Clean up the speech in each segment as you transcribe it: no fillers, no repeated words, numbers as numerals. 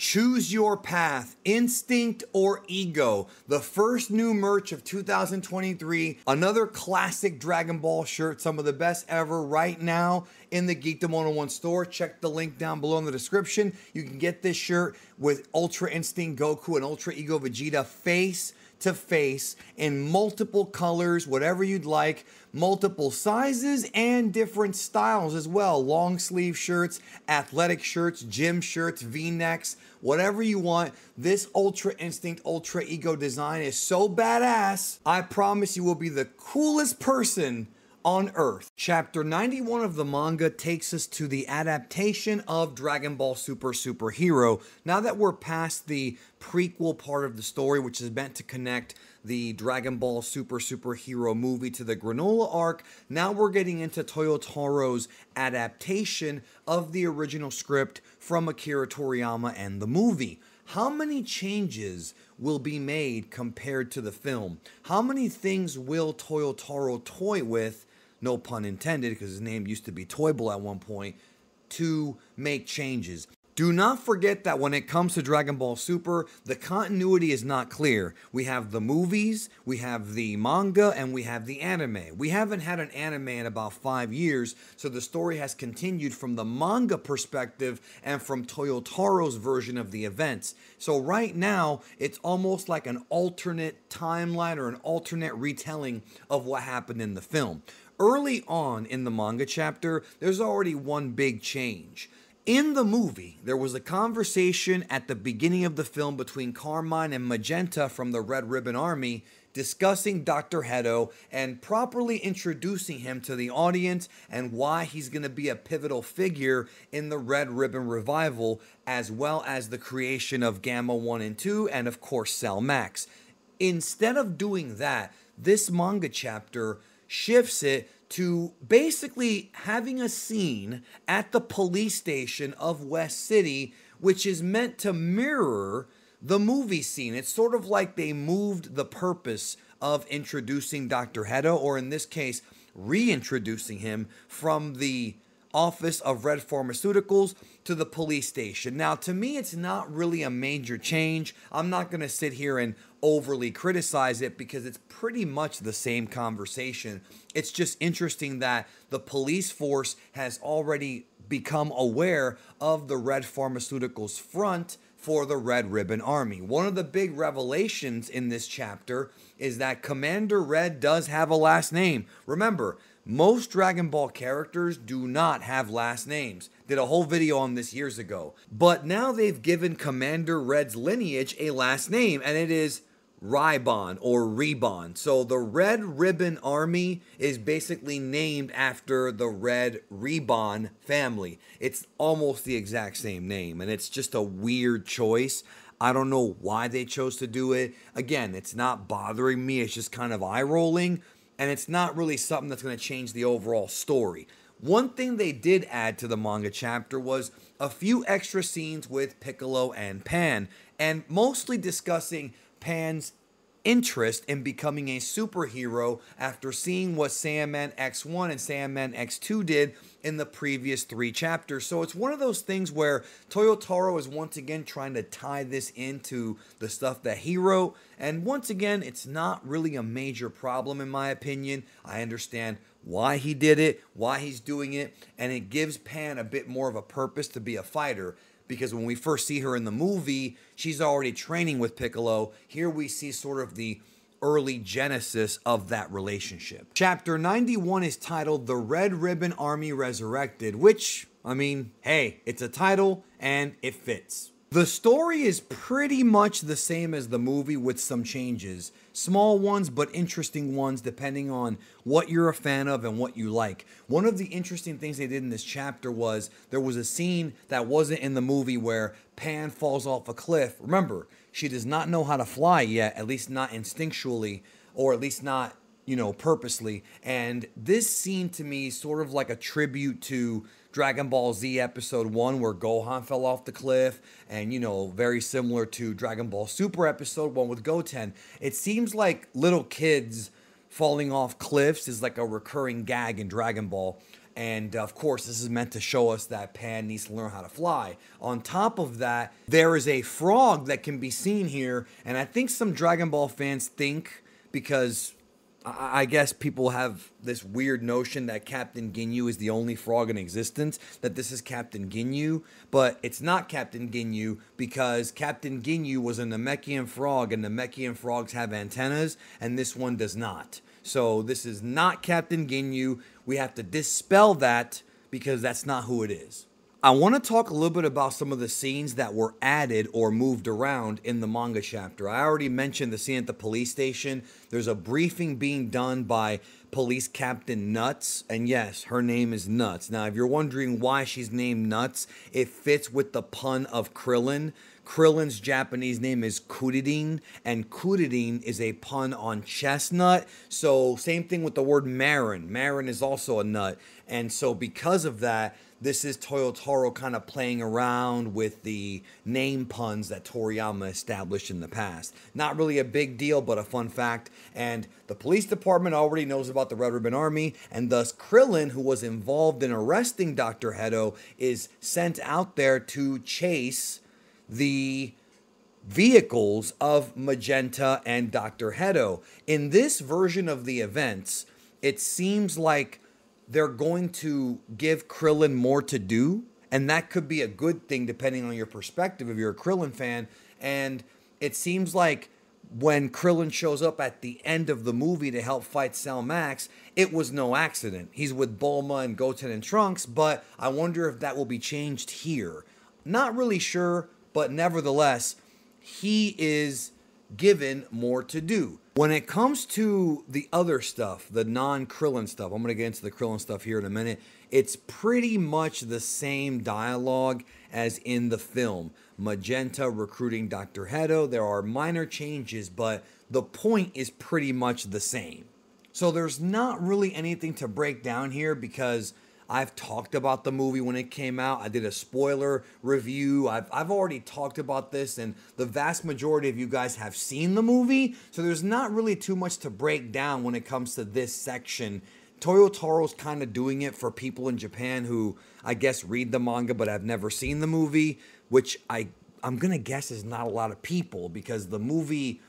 Choose your path, instinct or ego. The first new merch of 2023. Another classic Dragon Ball shirt, some of the best ever right now in the Geekdom 101 store. Check the link down below in the description. You can get this shirt with Ultra Instinct Goku and Ultra Ego Vegeta face to face in multiple colors, whatever you'd like, multiple sizes and different styles as well. Long sleeve shirts, athletic shirts, gym shirts, V-necks, whatever you want. This Ultra Instinct Ultra Ego design is so badass. I promise you will be the coolest person on Earth. Chapter 91 of the manga takes us to the adaptation of Dragon Ball Super Hero. Now that we're past the prequel part of the story, which is meant to connect the Dragon Ball Super Hero movie to the Granola arc, now we're getting into Toyotaro's adaptation of the original script from Akira Toriyama and the movie. How many changes will be made compared to the film? How many things will Toyotaro toy with, no pun intended, because his name used to be Toyble at one point, to make changes? Do not forget that when it comes to Dragon Ball Super, the continuity is not clear. We have the movies, we have the manga, and we have the anime. We haven't had an anime in about 5 years, so the story has continued from the manga perspective and from Toyotaro's version of the events. So right now, it's almost like an alternate timeline or an alternate retelling of what happened in the film. Early on in the manga chapter, there's already one big change. In the movie, there was a conversation at the beginning of the film between Carmine and Magenta from the Red Ribbon Army discussing Dr. Hedo and properly introducing him to the audience and why he's going to be a pivotal figure in the Red Ribbon revival, as well as the creation of Gamma 1 and 2 and of course Cell Max. Instead of doing that, this manga chapter shifts it to basically having a scene at the police station of West City, which is meant to mirror the movie scene. It's sort of like they moved the purpose of introducing Dr. Hedo, or in this case, reintroducing him from the office of Red Pharmaceuticals to the police station. Now, to me, it's not really a major change. I'm not going to sit here and overly criticize it because it's pretty much the same conversation. It's just interesting that the police force has already become aware of the Red Pharmaceuticals front for the Red Ribbon Army. One of the big revelations in this chapter is that Commander Red does have a last name. Remember, most Dragon Ball characters do not have last names. Did a whole video on this years ago. But now they've given Commander Red's lineage a last name, and it is Raibon or Rebon. So the Red Ribbon Army is basically named after the Red Rebon family. It's almost the exact same name, and it's just a weird choice. I don't know why they chose to do it. Again, it's not bothering me. It's just kind of eye-rolling, and it's not really something that's going to change the overall story. One thing they did add to the manga chapter was a few extra scenes with Piccolo and Pan, and mostly discussing Pan's interest in becoming a superhero after seeing what Saiyaman X1 and Saiyaman X2 did in the previous 3 chapters. So it's one of those things where Toyotaro is once again trying to tie this into the stuff that he wrote, and once again, it's not really a major problem in my opinion. I understand why he did it, why he's doing it, and it gives Pan a bit more of a purpose to be a fighter. Because when we first see her in the movie, she's already training with Piccolo. Here we see sort of the early genesis of that relationship. Chapter 91 is titled The Red Ribbon Army Resurrected, which, I mean, hey, it's a title and it fits. The story is pretty much the same as the movie with some changes. Small ones, but interesting ones depending on what you're a fan of and what you like. One of the interesting things they did in this chapter was there was a scene that wasn't in the movie where Pan falls off a cliff. Remember, she does not know how to fly yet, at least not instinctually, or at least not, purposely. And this scene to me is sort of like a tribute to Dragon Ball Z Episode 1 where Gohan fell off the cliff, and very similar to Dragon Ball Super Episode 1 with Goten. It seems like little kids falling off cliffs is like a recurring gag in Dragon Ball. And of course, this is meant to show us that Pan needs to learn how to fly. On top of that, there is a frog that can be seen here. And I think some Dragon Ball fans think, because I guess people have this weird notion that Captain Ginyu is the only frog in existence, that this is Captain Ginyu, but it's not Captain Ginyu, because Captain Ginyu was a Namekian frog, and Namekian frogs have antennas, and this one does not. So this is not Captain Ginyu. We have to dispel that, because that's not who it is. I want to talk a little bit about some of the scenes that were added or moved around in the manga chapter. I already mentioned the scene at the police station. There's a briefing being done by Police Captain Nuts, and yes, her name is Nuts. Now, if you're wondering why she's named Nuts, it fits with the pun of Krillin. Krillin's Japanese name is Kuridin, and Kuridin is a pun on chestnut. So same thing with the word Marin. Marin is also a nut. And so because of that, this is Toyotaro kind of playing around with the name puns that Toriyama established in the past. Not really a big deal, but a fun fact. And the police department already knows about the Red Ribbon Army, and thus Krillin, who was involved in arresting Dr. Hedo, is sent out there to chase the vehicles of Magenta and Dr. Hedo. In this version of the events, it seems like they're going to give Krillin more to do, and that could be a good thing depending on your perspective if you're a Krillin fan. And it seems like when Krillin shows up at the end of the movie to help fight Cell Max, it was no accident. He's with Bulma and Goten and Trunks, but I wonder if that will be changed here. Not really sure, but nevertheless, he is given more to do. When it comes to the other stuff, the non-Krillin stuff, I'm going to get into the Krillin stuff here in a minute, it's pretty much the same dialogue as in the film. Magenta recruiting Dr. Hedo. There are minor changes, but the point is pretty much the same. So there's not really anything to break down here, because I've talked about the movie when it came out. I did a spoiler review. I've already talked about this, and the vast majority of you guys have seen the movie. So there's not really too much to break down when it comes to this section. Toyotaro's kind of doing it for people in Japan who, I guess, read the manga but have never seen the movie, which I'm going to guess is not a lot of people, because the movie,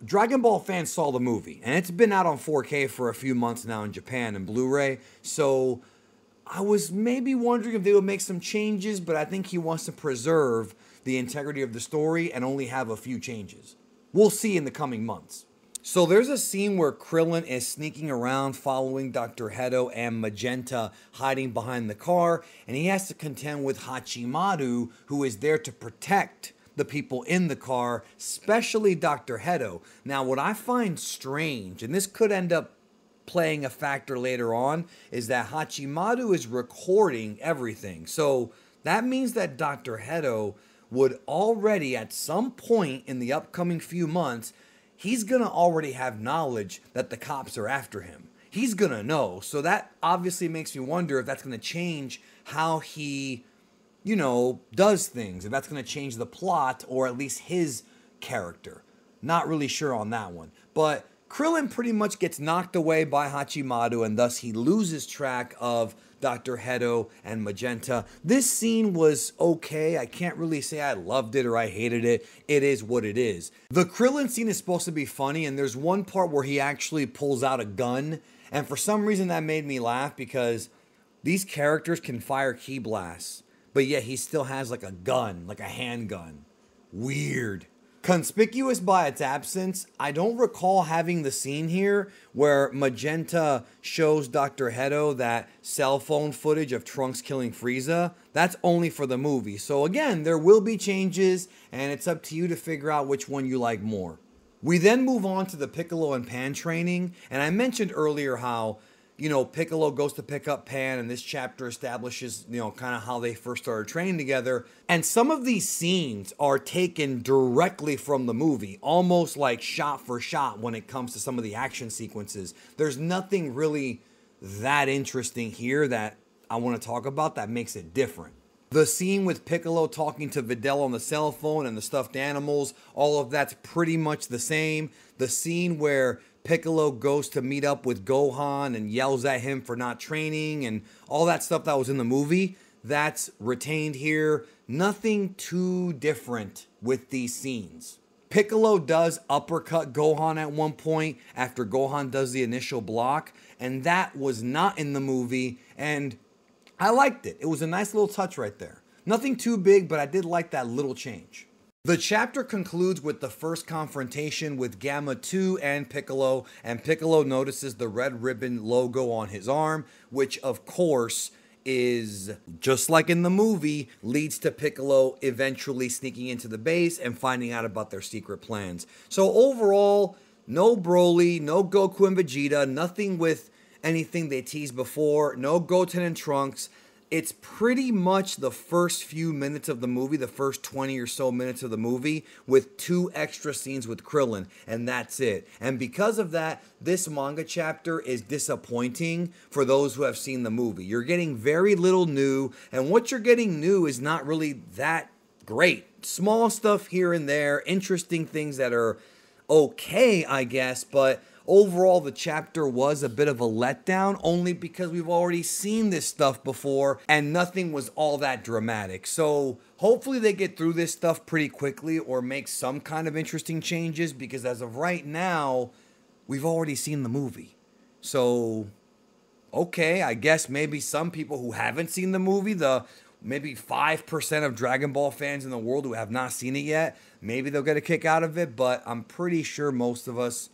Dragon Ball fans saw the movie, and it's been out on 4K for a few months now in Japan and Blu-ray. So I was maybe wondering if they would make some changes, but I think he wants to preserve the integrity of the story and only have a few changes. We'll see in the coming months. So there's a scene where Krillin is sneaking around following Dr. Hedo and Magenta hiding behind the car, and he has to contend with Hachimaru, who is there to protect the people in the car, especially Dr. Hedo. Now, what I find strange, and this could end up playing a factor later on, is that Hachimaru is recording everything. So that means that Dr. Hedo would already, at some point in the upcoming few months, he's going to already have knowledge that the cops are after him. He's going to know. So that obviously makes me wonder if that's going to change how he, does things. If that's going to change the plot, or at least his character. Not really sure on that one. But Krillin pretty much gets knocked away by Hachimaru, and thus he loses track of Dr. Hedo and Magenta. This scene was okay. I can't really say I loved it or I hated it. It is what it is. The Krillin scene is supposed to be funny, and there's one part where he actually pulls out a gun, and for some reason that made me laugh, because these characters can fire ki blasts, but yet he still has like a gun, like a handgun. Weird. Conspicuous by its absence, I don't recall having the scene here where Magenta shows Dr. Hedo that cell phone footage of Trunks killing Frieza. That's only for the movie. So again, there will be changes, and it's up to you to figure out which one you like more. We then move on to the Piccolo and Pan training, and I mentioned earlier how Piccolo goes to pick up Pan, and this chapter establishes, kind of how they first started training together. And some of these scenes are taken directly from the movie, almost like shot for shot when it comes to some of the action sequences. There's nothing really that interesting here that I want to talk about that makes it different. The scene with Piccolo talking to Videl on the cell phone and the stuffed animals, all of that's pretty much the same. The scene where Piccolo goes to meet up with Gohan and yells at him for not training and all that stuff that was in the movie. That's retained here. Nothing too different with these scenes. Piccolo does uppercut Gohan at one point after Gohan does the initial block, and that was not in the movie, and I liked it. It was a nice little touch right there. Nothing too big, but I did like that little change. The chapter concludes with the first confrontation with Gamma 2 and Piccolo notices the red ribbon logo on his arm, which of course is, just like in the movie, leads to Piccolo eventually sneaking into the base and finding out about their secret plans. So overall, no Broly, no Goku and Vegeta, nothing with anything they teased before, no Goten and Trunks. It's pretty much the first few minutes of the movie, the first 20 or so minutes of the movie, with 2 extra scenes with Krillin, and that's it. And because of that, this manga chapter is disappointing for those who have seen the movie. You're getting very little new, and what you're getting new is not really that great. Small stuff here and there, interesting things that are okay, I guess, but overall, the chapter was a bit of a letdown, only because we've already seen this stuff before and nothing was all that dramatic. So hopefully they get through this stuff pretty quickly or make some kind of interesting changes, because as of right now, we've already seen the movie. So, okay, I guess maybe some people who haven't seen the movie, the maybe 5% of Dragon Ball fans in the world who have not seen it yet, maybe they'll get a kick out of it, but I'm pretty sure most of us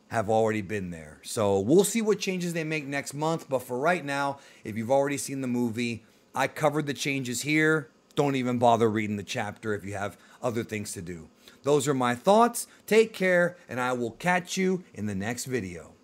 have already been there. So we'll see what changes they make next month. But for right now, if you've already seen the movie, I covered the changes here. Don't even bother reading the chapter if you have other things to do. Those are my thoughts. Take care, and I will catch you in the next video.